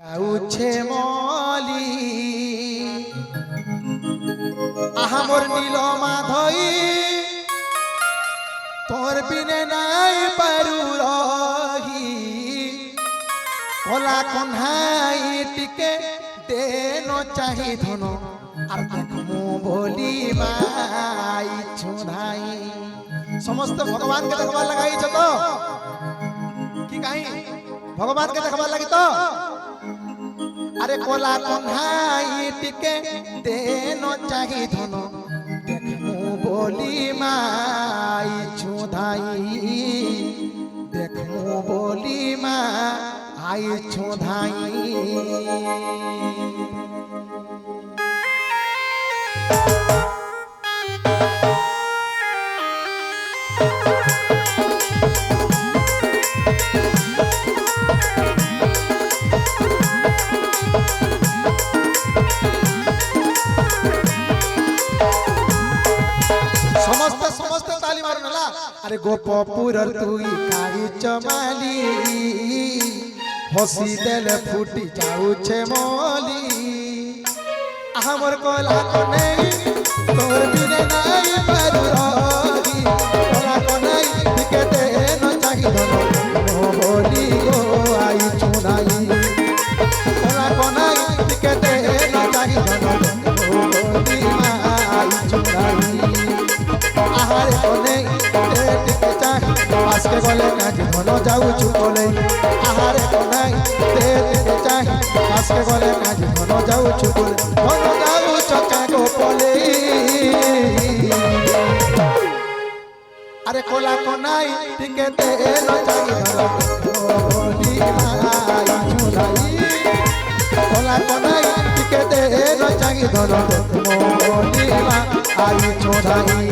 আউছে মলি আহামর নীল মাধই তোর বিনে নাই পারু রহি কলা কন্হাই টিকে দেন চাহি ধন আর দেখমু বলি মাই ছুধাই সমস্ত ভগবান কে দেখবার লাগাইছ তো কি কাহি ভগবান কে দেখবার লাগি তো আরে কলা কন্হাই টিকে দেন চাহি ধন দেখমু বলি মাই ছুধাই দেখমু বলি মাই ছুধাই समस्त ताली मारो नला अरे गोपपुर तुई काई चमाली हसी देल फुटी जाऊ छे मोली हमर कोला कोने तोर बिने नाई पारू रही कोला कोने टिके दे न चाहि धन ओ बोली गो आई चुनाई कोला कोने टिके दे न चाहि धन ओ बोली आई चुनाई आहारे कोने टिके चाहि आसके गले काजी धन जाऊ चुकोले आहारे कोने टिके चाहि आसके गले काजी धन जाऊ चुकोले धन जाऊ चका गोपले अरे कोला कोनाई टिके दे न चाहि धन बोली आई चुनाई कोला कोनाई टिके दे न चाहि धन बोली आई चुनाई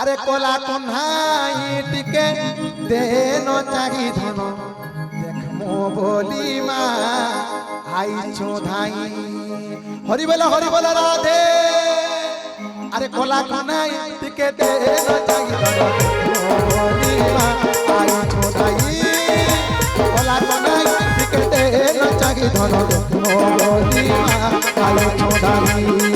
अरे कोला कन्हाई टिके देन चाहि धन देखमो बोली मा आई छोधाई हरि बोला राधे अरे कोला कन्हाई टिके देन चाहि धन बोली मा आई छोधाई कोला कन्हाई टिके देन चाहि धन बोली मा आई छोधाई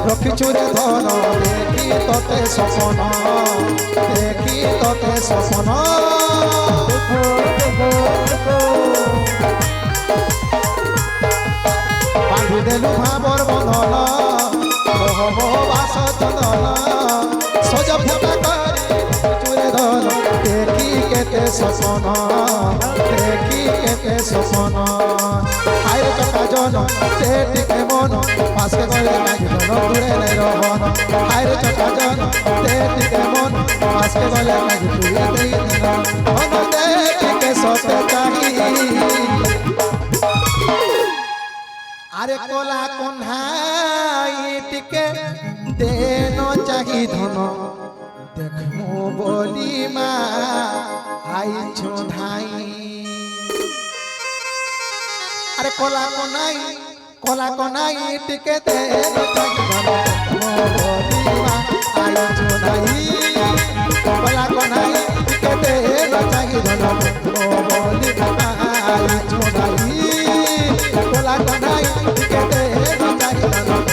रखिछुरे धन देखी तोते सपन देखी तोते सपन बांधी देलु भावर बंधन मोह मोह बास चंदन सज फुटा करी रखिछुरे धन देखी केते सपन देखी केते सपन हाय चका जन ते टिके मन पासे गले काजी धन दूरे नै रहन हाय चका जन ते टिके मन पासे गले काजी दूरे नै টিকে দেন চাহি ধন দেখমু বলি মা আইছো ধাই আরে কলা কনাই টিকে দেন চাহি ধন দেখমু বলি মা আইছো ধাই কলা কনাই টিকে দেন চাহি ধন দেখমু বলি মা আইছো ধাই কলা কনাই টিকে দেন চাহি ধন